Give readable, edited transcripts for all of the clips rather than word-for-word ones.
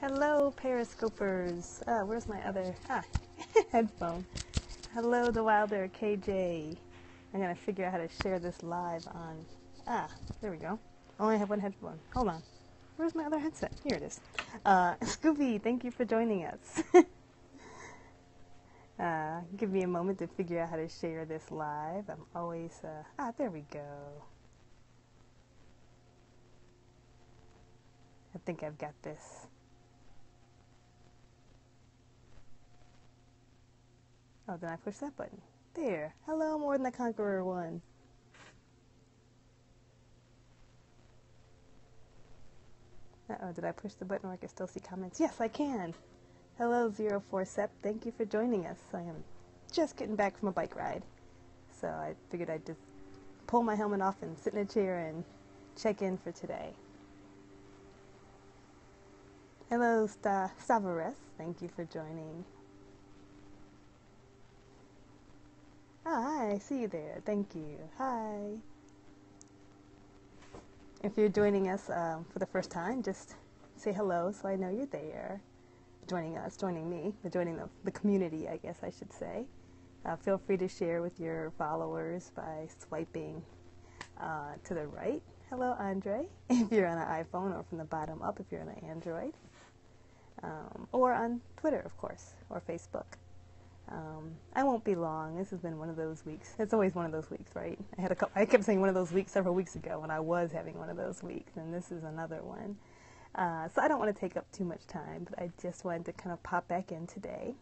Hello, Periscopers. Where's my other headphone? Hello, the Wilder KJ. I'm gonna figure out how to share this live on. There we go. I only have one headphone. Hold on. Where's my other headset? Here it is. Scooby, thank you for joining us. Give me a moment to figure out how to share this live. I'm always there we go. I think I've got this. Oh, then I push that button. There. Hello, More Than the Conqueror 1. Uh-oh, did I push the button where I can still see comments? Yes, I can. Hello, 04 Sep. Thank you for joining us. I am just getting back from a bike ride. So I figured I'd just pull my helmet off and sit in a chair and check in for today. Hello, Savares. Thank you for joining. Hi, I see you there. Thank you. Hi. If you're joining us for the first time, just say hello so I know you're there. Joining us, joining me, joining the community, I guess I should say. Feel free to share with your followers by swiping to the right. Hello, Andre, if you're on an iPhone, or from the bottom up if you're on an Android. Or on Twitter, of course, or Facebook. I won't be long. This has been one of those weeks. It's always one of those weeks, right? I kept saying one of those weeks several weeks ago when I was having one of those weeks, and this is another one. So I don't want to take up too much time, but I just wanted to kind of pop back in today.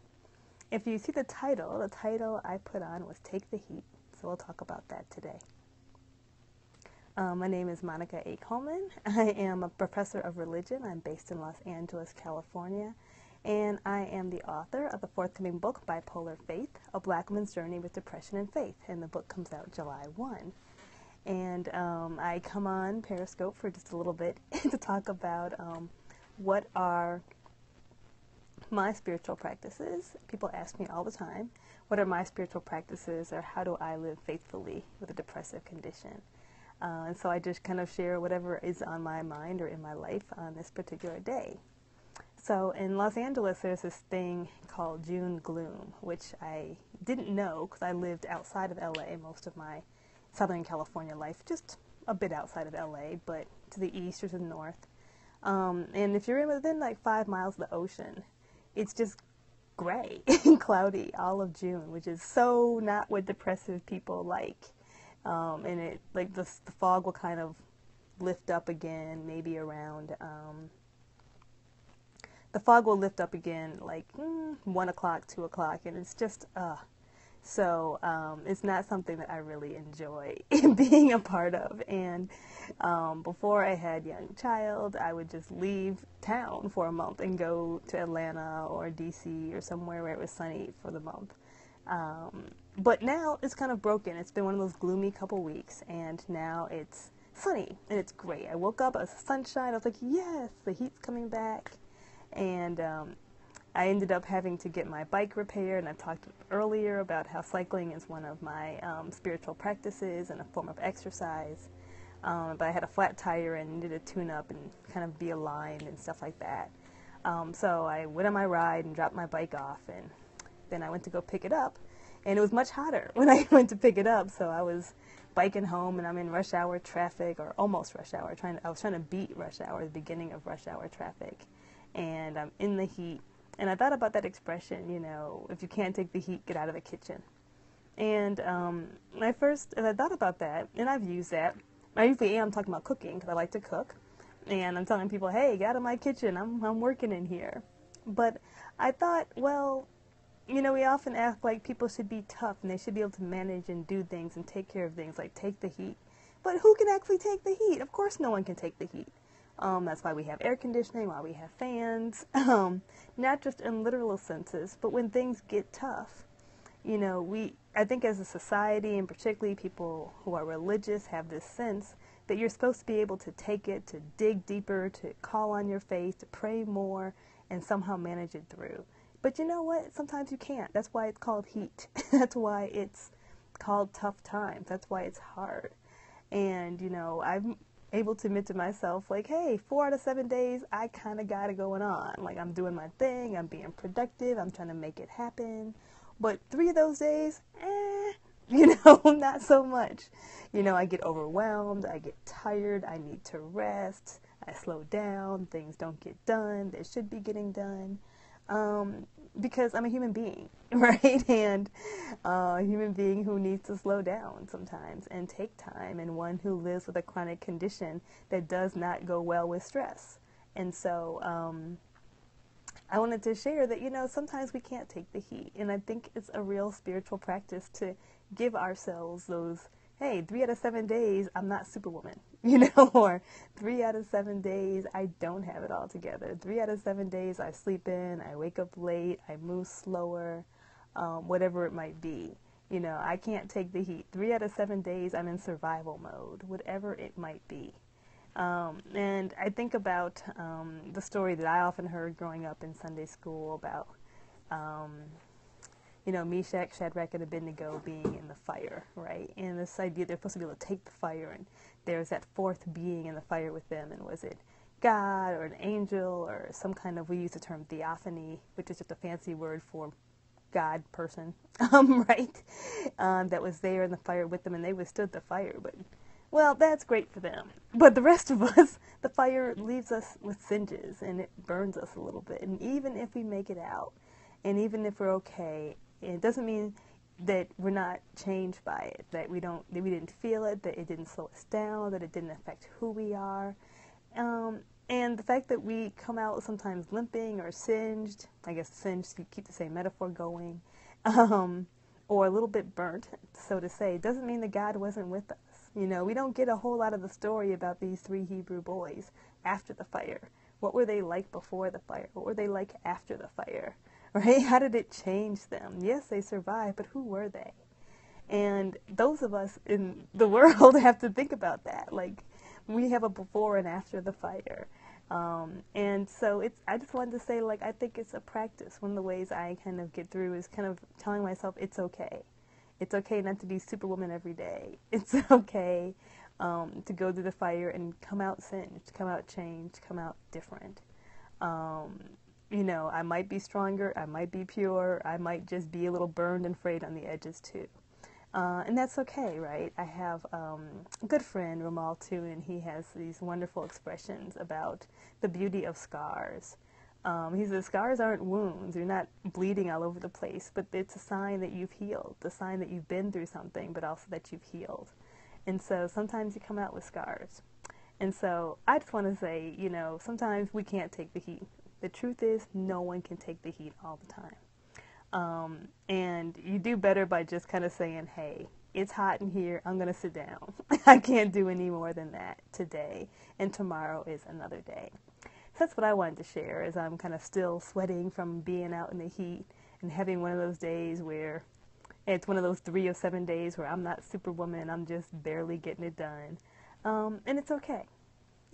If you see the title I put on was Take the Heat, so we'll talk about that today. My name is Monica A. Coleman. I am a professor of religion. I'm based in Los Angeles, California. And I am the author of the forthcoming book, Bipolar Faith, A Black Woman's Journey with Depression and Faith. And the book comes out July 1. And I come on Periscope for just a little bit to talk about what are my spiritual practices. People ask me all the time, what are my spiritual practices, or how do I live faithfully with a depressive condition? And so I just kind of share whatever is on my mind or in my life on this particular day. So in Los Angeles, there's this thing called June gloom, which I didn't know because I lived outside of LA most of my Southern California life, just a bit outside of LA, but to the east or to the north. And if you're within like 5 miles of the ocean, it's just gray and cloudy all of June, which is so not what depressive people like. And it like the fog will kind of lift up again, maybe around. The fog will lift up again like 1 o'clock, 2 o'clock, and it's just, So it's not something that I really enjoy being a part of. And before I had a young child, I would just leave town for a month and go to Atlanta or DC or somewhere where it was sunny for the month. But now it's kind of broken. It's been one of those gloomy couple weeks, and now it's sunny, and it's great. I woke up, it was sunshine. I was like, yes, the heat's coming back. And I ended up having to get my bike repaired, and I talked earlier about how cycling is one of my spiritual practices and a form of exercise. But I had a flat tire and needed a tune-up and kind of be aligned and stuff like that. So I went on my ride and dropped my bike off, and then I went to go pick it up, and it was much hotter when I went to pick it up. So I was biking home, and I'm in rush hour traffic, or almost rush hour. I was trying to beat rush hour, the beginning of rush hour traffic. And I'm in the heat. And I thought about that expression, if you can't take the heat, get out of the kitchen. And as I thought about that, and I've used that. I usually am talking about cooking because I like to cook. And I'm telling people, hey, get out of my kitchen. I'm working in here. But I thought, well, we often act like people should be tough and they should be able to manage and do things and take care of things, like take the heat. But who can actually take the heat? Of course no one can take the heat. That's why we have air conditioning, why we have fans, not just in literal senses, but when things get tough, I think as a society, and particularly people who are religious, have this sense that you're supposed to be able to take it, to dig deeper, to call on your faith, to pray more, and somehow manage it through. But you know what? Sometimes you can't. That's why it's called heat. That's why it's called tough times. That's why it's hard. And, able to admit to myself, like, hey, 4 out of 7 days, I kind of got it going on. Like, I'm doing my thing, I'm being productive, I'm trying to make it happen. But 3 of those days, not so much. I get overwhelmed, I get tired, I need to rest, I slow down, things don't get done, they should be getting done. Because I'm a human being, right? And a human being who needs to slow down sometimes and take time, and one who lives with a chronic condition that does not go well with stress. And so I wanted to share that, sometimes we can't take the heat. And I think it's a real spiritual practice to give ourselves those, hey, 3 out of 7 days, I'm not Superwoman, or 3 out of 7 days, I don't have it all together. 3 out of 7 days, I sleep in, I wake up late, I move slower, whatever it might be. I can't take the heat. 3 out of 7 days, I'm in survival mode, whatever it might be. And I think about the story that I often heard growing up in Sunday school about, Meshach, Shadrach, and Abednego being in the fire, right? And this idea they're supposed to be able to take the fire, and there's that fourth being in the fire with them. And was it God or an angel or some kind of, we use the term theophany, which is just a fancy word for God person, right? That was there in the fire with them, and they withstood the fire. But, well, that's great for them. But the rest of us, the fire leaves us with singes, and it burns us a little bit. And even if we make it out, and even if we're okay, it doesn't mean that we're not changed by it, that we didn't feel it, that it didn't slow us down, that it didn't affect who we are. And the fact that we come out sometimes limping or singed, I guess singed, to keep the same metaphor going, or a little bit burnt, so to say, doesn't mean that God wasn't with us. We don't get a whole lot of the story about these 3 Hebrew boys after the fire. What were they like before the fire? What were they like after the fire? Right? How did it change them? Yes, they survived, but who were they? And those of us in the world have to think about that. Like, we have a before and after the fire. And so I just wanted to say, like, I think it's a practice. One of the ways I kind of get through is kind of telling myself it's okay. It's okay not to be Superwoman every day. It's okay to go through the fire and come out singed, come out changed, come out different. I might be stronger, I might be pure, I might just be a little burned and frayed on the edges too. And that's okay, right? I have a good friend, Ramal, too, and he has these wonderful expressions about the beauty of scars. He says scars aren't wounds. You're not bleeding all over the place, but it's a sign that you've healed, the sign that you've been through something, but also that you've healed. And so sometimes you come out with scars. And so I just want to say, sometimes we can't take the heat. The truth is, no one can take the heat all the time. And you do better by just kind of saying, hey, it's hot in here, I'm going to sit down. I can't do any more than that today, and tomorrow is another day. So that's what I wanted to share, is I'm kind of still sweating from being out in the heat and having one of those days where it's one of those 3 of 7 days where I'm not Superwoman, I'm just barely getting it done. And it's okay.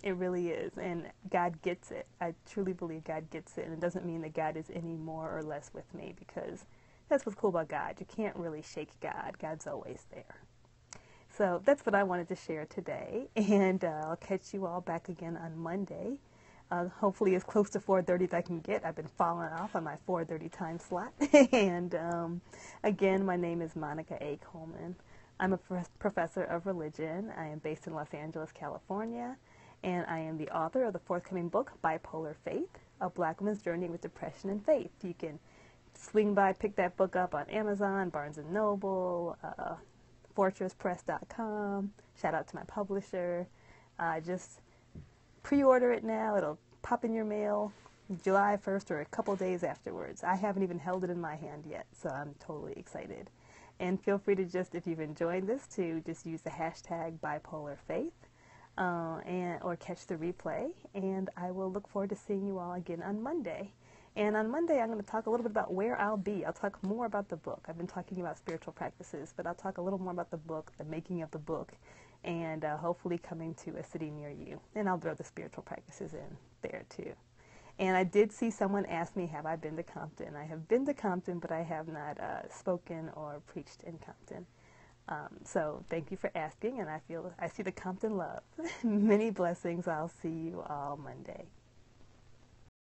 It really is, and God gets it. I truly believe God gets it, and it doesn't mean that God is any more or less with me, because that's what's cool about God. You can't really shake God. God's always there. So that's what I wanted to share today, and I'll catch you all back again on Monday, hopefully as close to 4:30 as I can get. I've been falling off on my 4:30 time slot, and again, my name is Monica A. Coleman. I'm a professor of religion. I am based in Los Angeles, California. And I am the author of the forthcoming book, Bipolar Faith, A Black Woman's Journey with Depression and Faith. You can swing by, pick that book up on Amazon, Barnes & Noble, fortresspress.com. Shout out to my publisher. Just pre-order it now. It'll pop in your mail July 1st or a couple days afterwards. I haven't even held it in my hand yet, so I'm totally excited. And feel free to just, if you've enjoyed this, to just use the hashtag BipolarFaith. Or catch the replay, and I will look forward to seeing you all again on Monday. And on Monday, I'm going to talk a little bit about where I'll be. I'll talk more about the book. I've been talking about spiritual practices, but I'll talk a little more about the book, the making of the book, and hopefully coming to a city near you. And I'll throw the spiritual practices in there too. And I did see someone ask me, have I been to Compton? I have been to Compton, but I have not spoken or preached in Compton. So thank you for asking, and I see the Compton love. Many blessings. I'll see you all Monday.